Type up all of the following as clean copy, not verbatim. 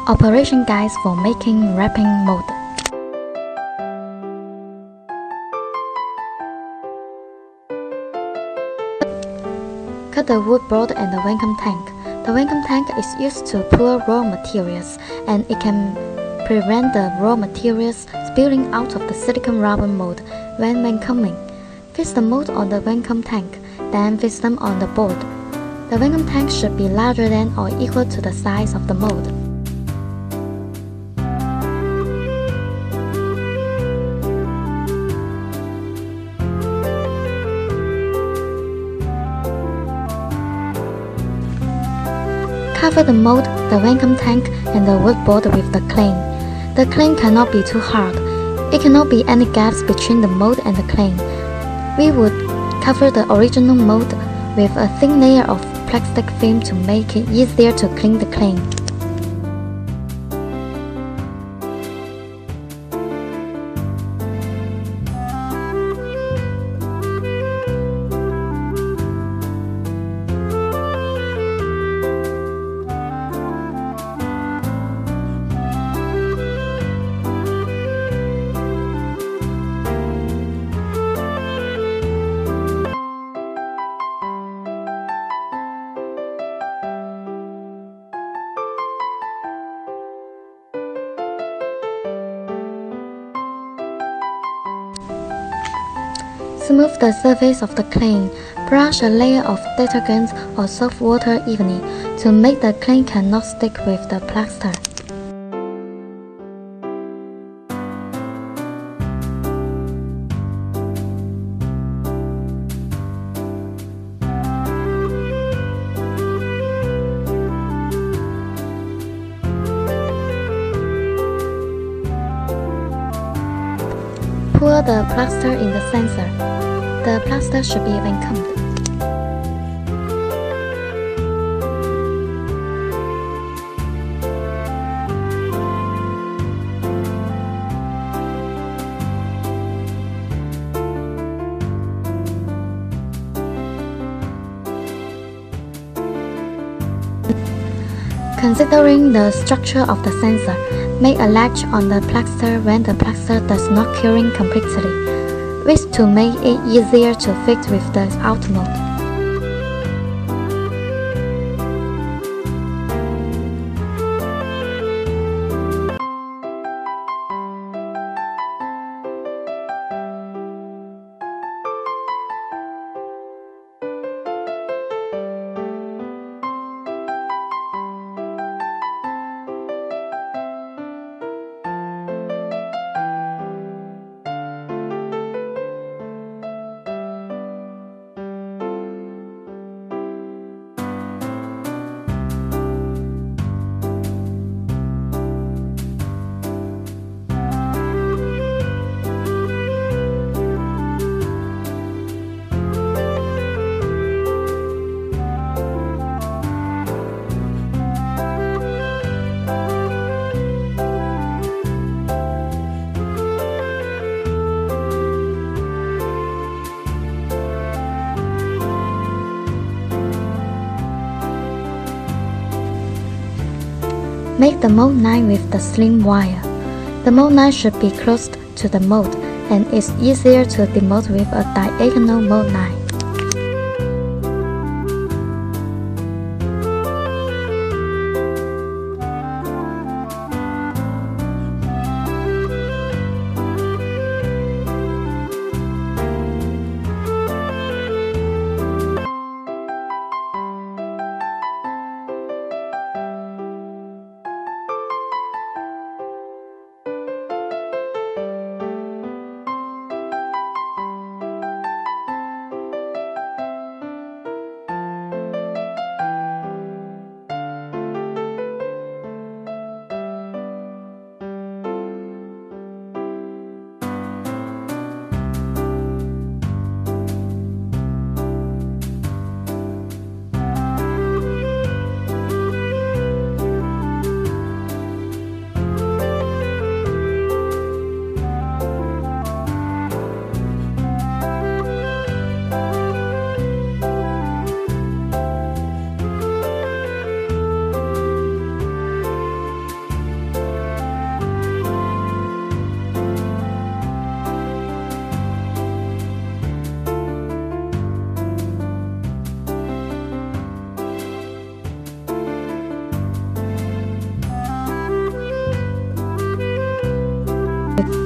Operation guides for making wrapping mold. Cut the wood board and the vacuum tank. The vacuum tank is used to pour raw materials, and it can prevent the raw materials spilling out of the silicone rubber mold when vacuuming. Fix the mold on the vacuum tank, then fix them on the board. The vacuum tank should be larger than or equal to the size of the mold. Cover the mold, the vacuum tank, and the wood board with the clay. The clay cannot be too hard. It cannot be any gaps between the mold and the clay. We would cover the original mold with a thin layer of plastic film to make it easier to clean the clay. Smooth the surface of the clay. Brush a layer of detergent or soft water evenly to make the clay cannot stick with the plaster. Pour the plaster in the censer. The plaster should be vacuumed. Considering the structure of the censer, make a latch on the plaster when the plaster does not curing completely, which to make it easier to fit with the outmold. Make the mold line with the slim wire. The mold line should be close to the mold, and it's easier to demold with a diagonal mold line.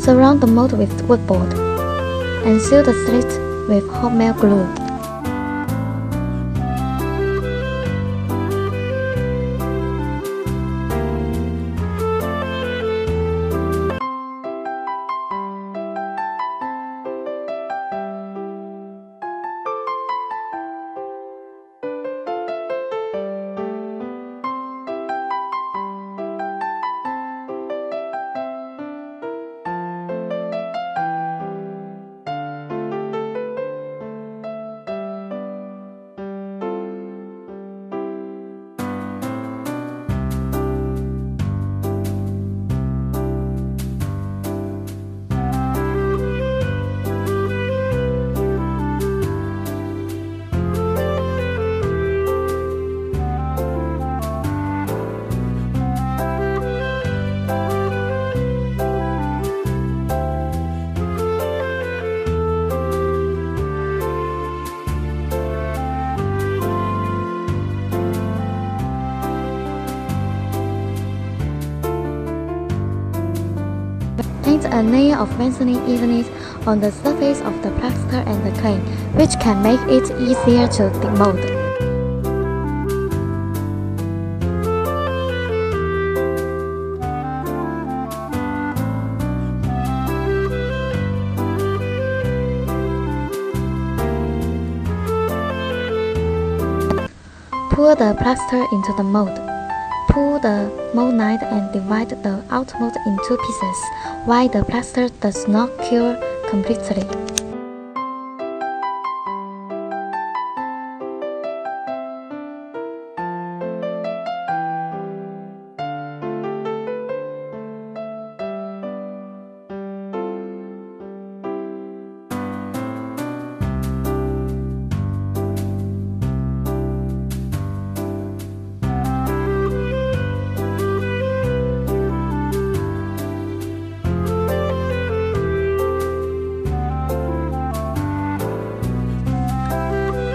Surround the mold with woodboard and seal the slit with hot melt glue. Paint a layer of Vaseline evenly on the surface of the plaster and the clay, which can make it easier to demold. Pour the plaster into the mold. Pull the mold knife and divide the outmold in 2 pieces, while the plaster does not cure completely.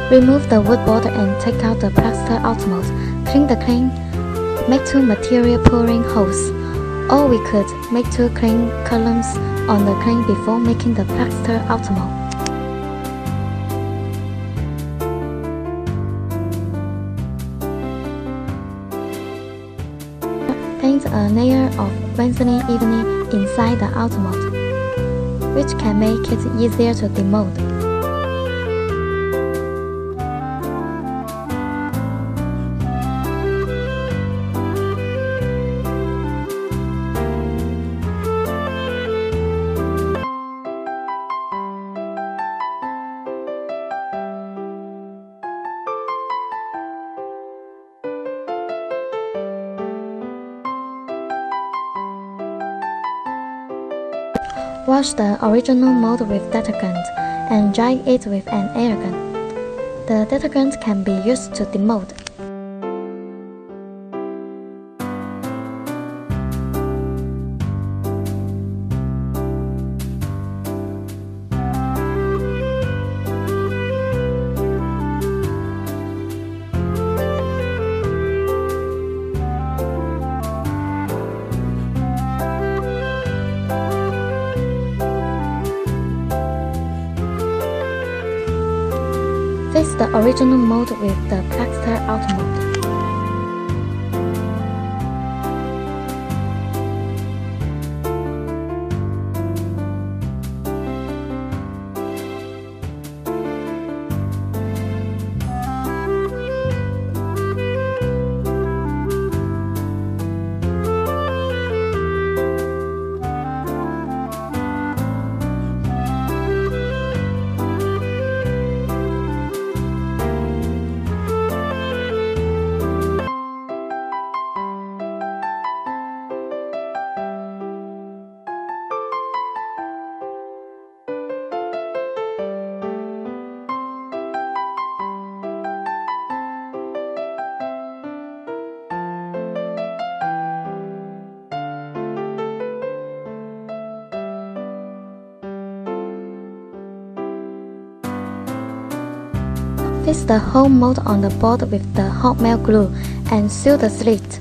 Remove the woodboard and take out the plaster outmold. Clean the clay. Make 2 material pouring holes. Or we could make 2 clean columns on the clay before making the plaster outmold. Paint a layer of Vaseline evenly inside the outmold, which can make it easier to demold. Wash the original mold with detergent and dry it with an air gun. The detergent can be used to demold. Fix the original mold with the plaster outmold. Fix the whole mold on the board with the hot melt glue and seal the slit.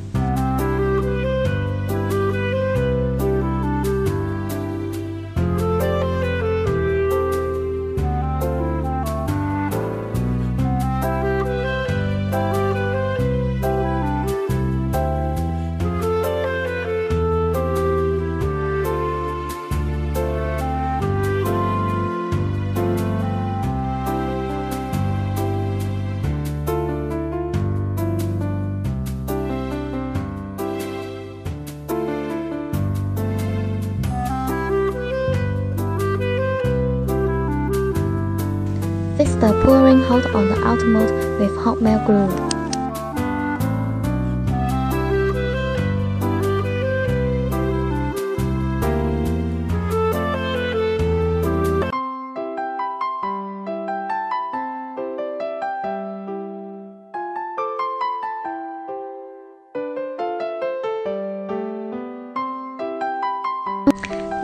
Fix the pouring hole on the outer mold with hot melt glue.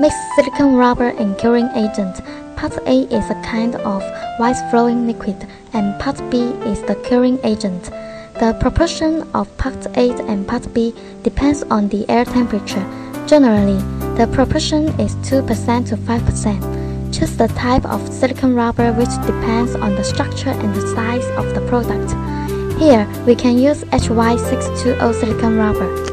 Mix silicone rubber and curing agent. Part A is a kind of white flowing liquid, and Part B is the curing agent. The proportion of Part A and Part B depends on the air temperature. Generally, the proportion is 2% to 5%. Choose the type of silicone rubber which depends on the structure and the size of the product. Here, we can use HY620 silicone rubber.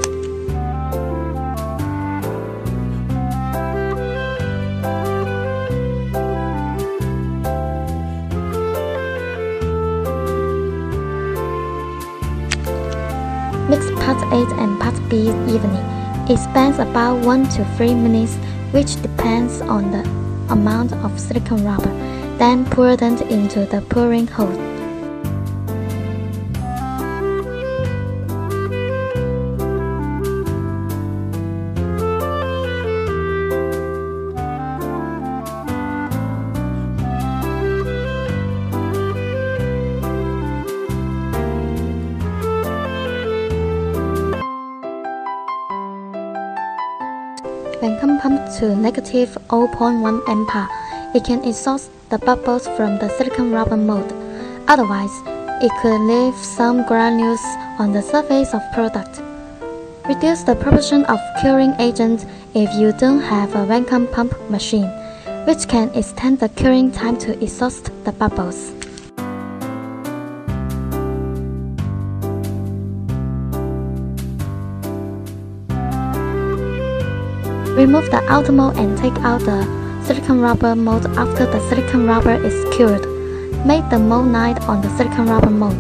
Mix Part A and Part B evenly. It spans about 1 to 3 minutes, which depends on the amount of silicone rubber. Then pour them into the pouring hole. When pumped to negative 0.1 ampere, it can exhaust the bubbles from the silicone rubber mold. Otherwise, it could leave some granules on the surface of product. Reduce the proportion of curing agent if you don't have a vacuum pump machine, which can extend the curing time to exhaust the bubbles. Remove the outer mold and take out the silicone rubber mold after the silicone rubber is cured. Make the mold knife on the silicone rubber mold.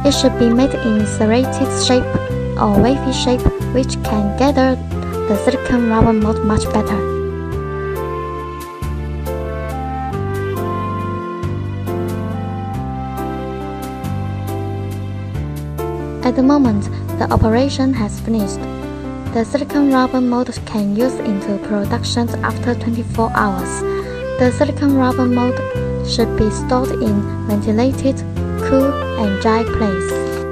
It should be made in serrated shape or wavy shape, which can gather the silicone rubber mold much better. At the moment, the operation has finished. The silicone rubber mold can use into production after 24 hours. The silicone rubber mold should be stored in ventilated, cool, and dry place.